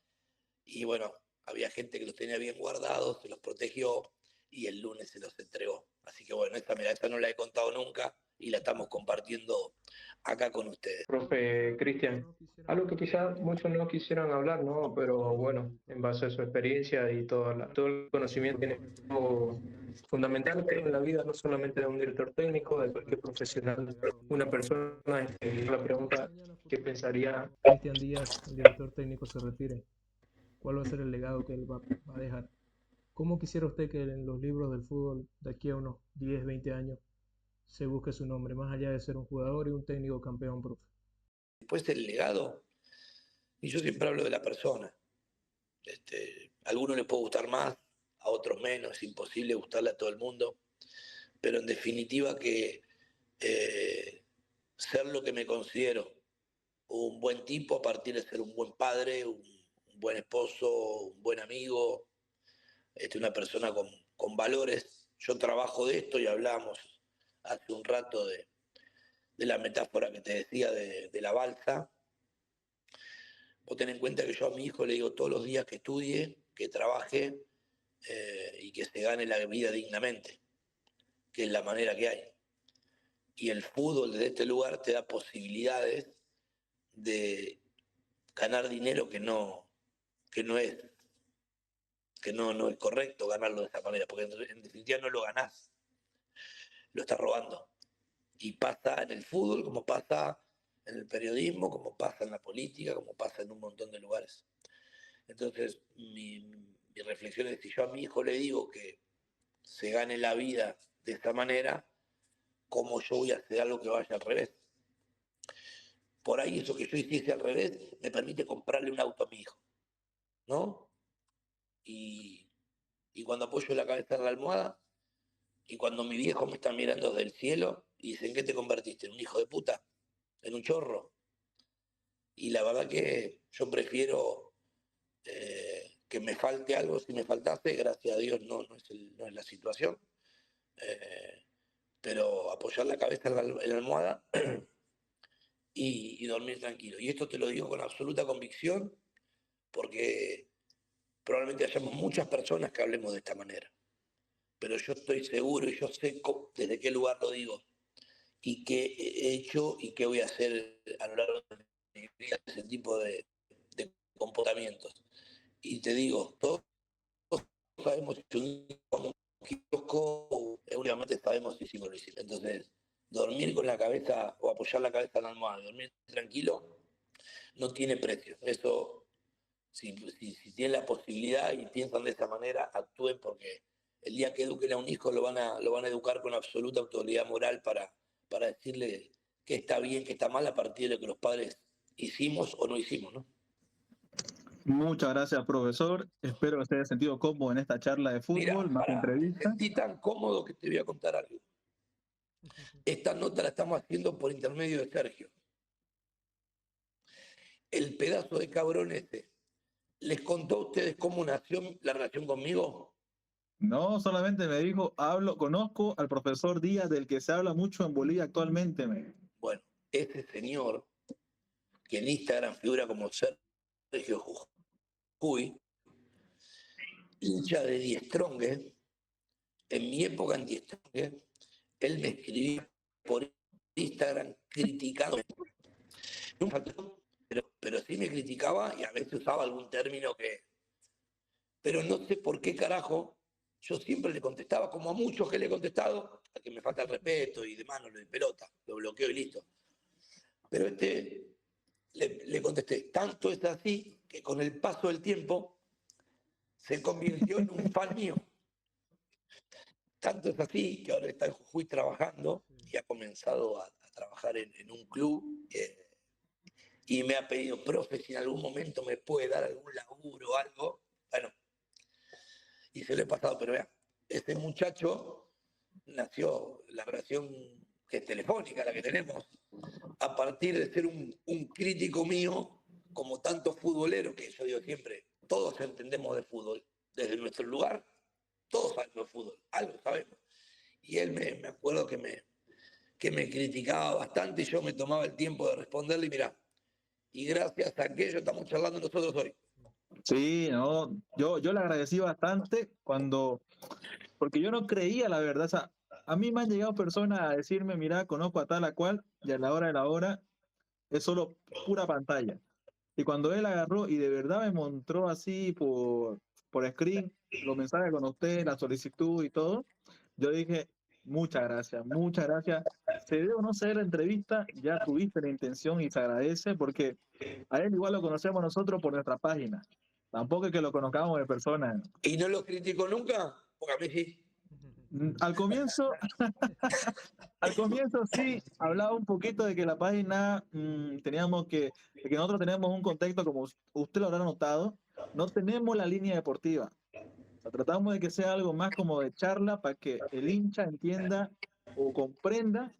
Y bueno, había gente que los tenía bien guardados, se los protegió y el lunes se los entregó. Así que bueno, esta no la he contado nunca y la estamos compartiendo acá con ustedes. Profe Cristian, algo que quizás muchos no quisieran hablar, ¿no? Pero bueno, en base a su experiencia y todo el conocimiento que tiene, algo fundamental creo en la vida, no solamente de un director técnico, de cualquier profesional, una persona, la pregunta, ¿qué pensaría? Cristian Díaz, el director técnico, se retire. ¿Cuál va a ser el legado que él va a dejar? ¿Cómo quisiera usted que en los libros del fútbol de aquí a unos 10, 20 años se busque su nombre, más allá de ser un jugador y un técnico campeón, profe? Después el legado, y yo siempre hablo de la persona. A algunos les puede gustar más, a otros menos, es imposible gustarle a todo el mundo, pero en definitiva que ser lo que me considero, un buen tipo a partir de ser un buen padre, un buen esposo, un buen amigo, una persona con valores. Yo trabajo de esto y hablamos hace un rato de la metáfora que te decía de la balsa. Vos ten en cuenta que yo a mi hijo le digo todos los días que estudie, que trabaje y que se gane la vida dignamente, que es la manera que hay. Y el fútbol desde este lugar te da posibilidades de ganar dinero no es correcto ganarlo de esa manera, porque en definitiva no lo ganás, lo estás robando. Y pasa en el fútbol, como pasa en el periodismo, como pasa en la política, como pasa en un montón de lugares. Entonces, mi reflexión es, si yo a mi hijo le digo que se gane la vida de esta manera, ¿cómo yo voy a hacer algo que vaya al revés? Por ahí eso que yo hiciese al revés me permite comprarle un auto a mi hijo, ¿no? Y, y cuando apoyo la cabeza en la almohada, y cuando mi viejo me está mirando desde el cielo y dice, ¿en qué te convertiste? ¿En un hijo de puta? ¿En un chorro? Y la verdad que yo prefiero que me falte algo. Si me faltase, gracias a Dios no es la situación, pero apoyar la cabeza en la almohada y dormir tranquilo. Y esto te lo digo con absoluta convicción porque probablemente hayamos muchas personas que hablemos de esta manera, pero yo estoy seguro y yo sé desde qué lugar lo digo y qué he hecho y qué voy a hacer a lo largo de mi vida, ese tipo de comportamientos. Y te digo, todos sabemos si un kiosco, últimamente sabemos si hicimos lo hicimos. Entonces, dormir con la cabeza o apoyar la cabeza en la almohada, dormir tranquilo, no tiene precio. Eso, si tienen la posibilidad y piensan de esa manera, actúen porque el día que eduquen a un hijo lo van a educar con absoluta autoridad moral para decirle qué está bien, qué está mal a partir de lo que los padres hicimos o no hicimos, ¿no? Muchas gracias, profesor. Espero que se haya sentido cómodo en esta charla de Mira, fútbol, más que me entrevista. sentí tan cómodo que te voy a contar algo. Esta nota la estamos haciendo por intermedio de Sergio. El pedazo de cabrón ese, ¿les contó a ustedes cómo nació la relación conmigo? No, solamente me dijo, conozco al profesor Díaz, del que se habla mucho en Bolivia actualmente. Bueno, ese señor, que en Instagram figura como Sergio Jujuy, hincha de Die Strong, en mi época en Die Strong, él me escribía por Instagram criticando. Pero sí me criticaba y a veces usaba algún término que... Pero no sé por qué carajo yo siempre le contestaba, como a muchos que le he contestado, a que me falta el respeto y demás, no lo de pelota, lo bloqueo y listo. Pero le contesté, tanto es así que con el paso del tiempo se convirtió en un fan mío. Tanto es así que ahora está en Jujuy trabajando y ha comenzado a trabajar en un club y me ha pedido, profe, si en algún momento me puede dar algún laburo o algo. Bueno, y se lo he pasado, pero vean, este muchacho nació, la relación que es telefónica, la que tenemos, a partir de ser un crítico mío, como tantos futboleros, que yo digo siempre, todos entendemos de fútbol, desde nuestro lugar, todos sabemos de fútbol, algo sabemos. Y él me acuerdo que que me criticaba bastante y yo me tomaba el tiempo de responderle y mirá, y gracias a aquello estamos charlando nosotros hoy. Sí, no, yo le agradecí bastante porque yo no creía la verdad. O sea, a mí me han llegado personas a decirme, mira, conozco a tal a cual, y a la hora de la hora es solo pura pantalla. Y cuando él agarró y de verdad me mostró así por screen los mensajes con usted, la solicitud y todo, yo dije, muchas gracias, muchas gracias. Se debe o no ser la entrevista, ya tuviste la intención y se agradece porque a él igual lo conocemos nosotros por nuestra página. Tampoco es que lo conozcamos de persona. ¿Y no los critico nunca? Porque a mí sí. Al comienzo, al comienzo sí, hablaba un poquito de que la página de que nosotros tenemos un contexto, como usted lo habrá notado, no tenemos la línea deportiva. O sea, tratamos de que sea algo más como de charla para que el hincha entienda o comprenda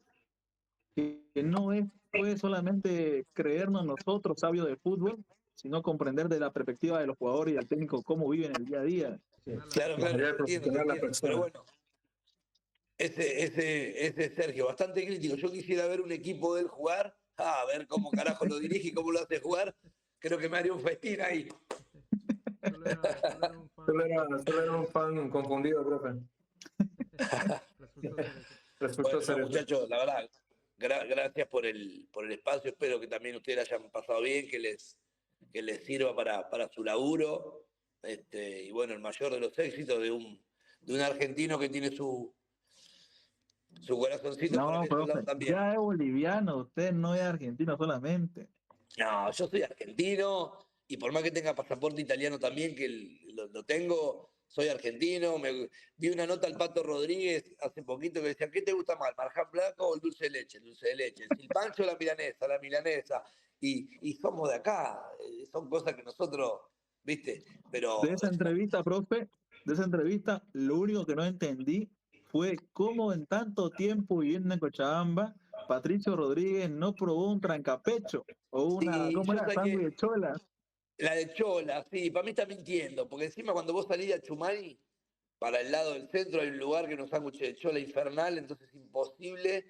que no es pues solamente creernos nosotros sabios de fútbol, sino comprender de la perspectiva de los jugadores y del técnico cómo viven el día a día. Claro, La claro, manera te de entiendo, te profesional la entiendo. Pero persona. bueno, ese es Sergio, bastante crítico. Yo quisiera ver un equipo de él jugar, a ver cómo carajo lo dirige y cómo lo hace jugar. Creo que me haría un festín ahí. Solo era un fan confundido, profe. Resultó Bueno, ser no, eso. muchachos, la verdad, gracias por el espacio. Espero que también ustedes hayan pasado bien, que les sirva para su laburo. Y bueno, el mayor de los éxitos de un argentino que tiene su corazoncito para No, aquel lado profe, también. ya es boliviano, usted no es argentino solamente. No, yo soy argentino y por más que tenga pasaporte italiano también, que lo tengo, soy argentino. Vi una nota al Pato Rodríguez hace poquito que decía, ¿qué te gusta más, el marján blanco o el dulce de leche? El dulce de leche. El silpancho o la milanesa, la milanesa. Y somos de acá, son cosas que nosotros, viste, De pero esa entrevista, profe, de esa entrevista, lo único que no entendí fue cómo en tanto tiempo viviendo en Cochabamba, Patricio Rodríguez no probó un trancapecho o una, sí, ¿cómo yo era? sé Sándwich de que chola. la de Chola, sí, para mí está mintiendo, porque encima cuando vos salís a Chumani, para el lado del centro hay un lugar que nos sándwiches de chola infernal, entonces es imposible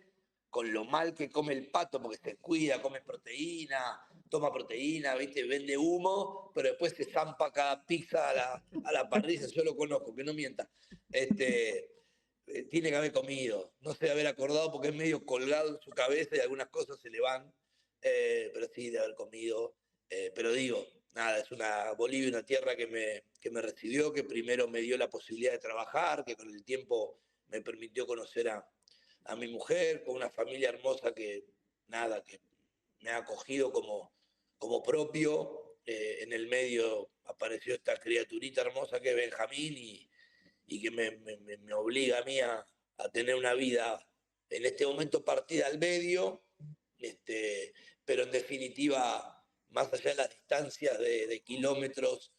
con lo mal que come el pato, porque se cuida, come proteína, toma proteína, ¿viste? Vende humo, pero después se zampa cada pizza a la parrilla, yo lo conozco, que no mienta. Tiene que haber comido, no sé haber acordado porque es medio colgado en su cabeza y algunas cosas se le van, pero sí de haber comido. Pero digo, nada, es una Bolivia, una tierra que me recibió, que primero me dio la posibilidad de trabajar, que con el tiempo me permitió conocer a mi mujer, con una familia hermosa que, nada, que me ha acogido como propio. En el medio apareció esta criaturita hermosa que es Benjamín y que me obliga a mí a tener una vida en este momento partida al medio, pero en definitiva, más allá de las distancias de kilómetros,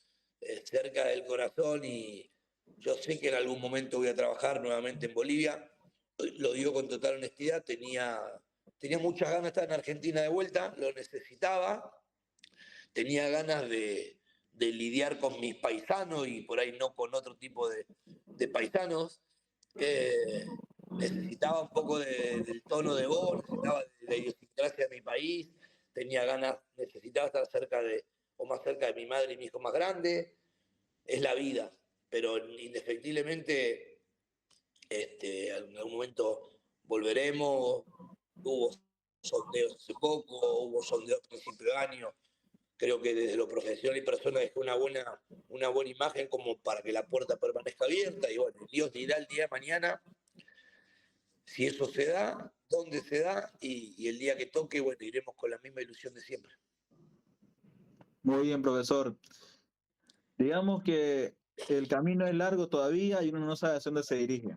cerca del corazón, y yo sé que en algún momento voy a trabajar nuevamente en Bolivia. Lo digo con total honestidad, tenía muchas ganas de estar en Argentina de vuelta, lo necesitaba, tenía ganas de lidiar con mis paisanos y por ahí no con otro tipo de paisanos. Necesitaba un poco del tono de voz, necesitaba de la idiosincrasia de mi país, tenía ganas, necesitaba estar o más cerca de mi madre y mi hijo más grande. Es la vida, pero indefectiblemente en algún momento volveremos. Hubo sondeos hace poco, hubo sondeos a principio de año. Creo que desde lo profesional y personal dejé una buena imagen como para que la puerta permanezca abierta. Y bueno, Dios dirá el día de mañana si eso se da, dónde se da y el día que toque, bueno, iremos con la misma ilusión de siempre. Muy bien, profesor. Digamos que el camino es largo todavía y uno no sabe hacia dónde se dirige.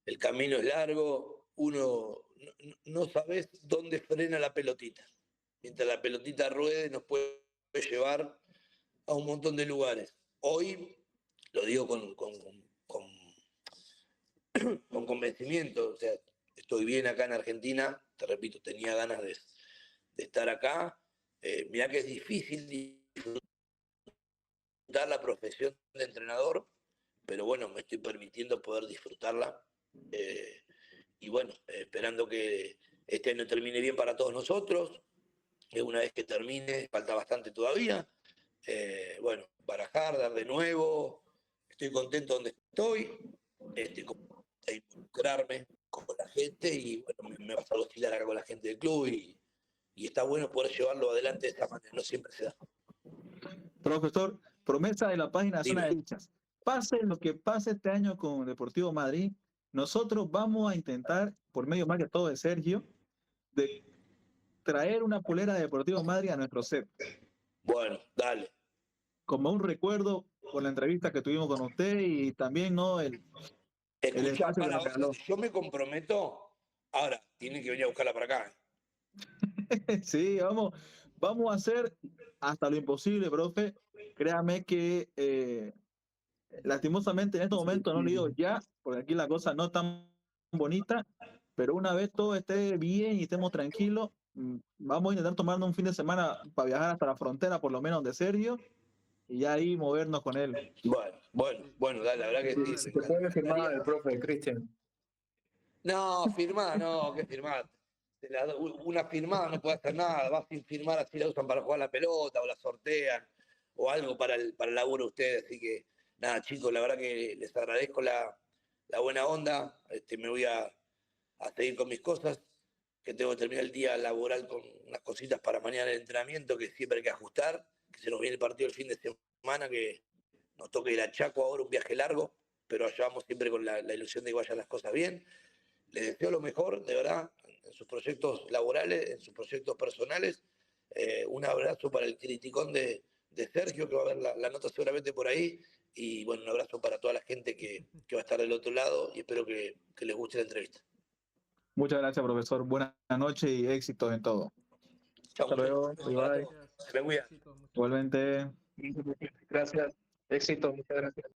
El camino es largo, uno no sabes dónde frena la pelotita. Mientras la pelotita ruede nos puede llevar a un montón de lugares. Hoy, lo digo con convencimiento, o sea, estoy bien acá en Argentina, te repito, tenía ganas de estar acá. Mirá que es difícil disfrutar la profesión de entrenador, pero bueno, me estoy permitiendo poder disfrutarla. y bueno, esperando que este año termine bien para todos nosotros. Una vez que termine, falta bastante todavía. Bueno, barajar, dar de nuevo. Estoy contento donde estoy, involucrarme con la gente y bueno, me vas a oscilar acá con la gente del club y está bueno poder llevarlo adelante de esta manera, no siempre se da. Profesor, promesa de la página Dime. Zona de Hinchas. Pase lo que pase este año con Deportivo Madrid, nosotros vamos a intentar, por medio más que todo de Sergio, de traer una polera de Deportivo Madrid a nuestro set, Bueno, dale. como un recuerdo por la entrevista que tuvimos con usted y también no el Escucha, espacio que para nos regaló. yo me comprometo, ahora tienen que venir a buscarla para acá. Sí, vamos a hacer hasta lo imposible, profe. Créame que lastimosamente en estos momentos no le digo ya, porque aquí la cosa no es tan bonita, pero una vez todo esté bien y estemos tranquilos, vamos a intentar tomarnos un fin de semana para viajar hasta la frontera, por lo menos de Sergio, y ya ahí movernos con él. Bueno, dale, la verdad que sí. Se puede firmar el profe Cristian. No, firmar, no, ¿qué firmar? Una firmada no puede hacer nada, vas sin firmar, así la usan para jugar la pelota o la sortean o algo para el laburo de ustedes. Así que nada, chicos, la verdad que les agradezco la buena onda. Me voy a seguir con mis cosas, que tengo que terminar el día laboral con unas cositas para mañana el entrenamiento, que siempre hay que ajustar, que se nos viene el partido el fin de semana, que nos toca ir a Chaco ahora, un viaje largo, pero allá vamos siempre con la ilusión de que vayan las cosas bien. Les deseo lo mejor, de verdad, en sus proyectos laborales, en sus proyectos personales. Un abrazo para el criticón de Sergio, que va a ver la nota seguramente por ahí. Y bueno, un abrazo para toda la gente que va a estar del otro lado y espero que les guste la entrevista. Muchas gracias, profesor. Buenas noches y éxitos en todo. Chao, Hasta luego. Bye. Se me cuida. Igualmente. Gracias. Éxito. Muchas gracias.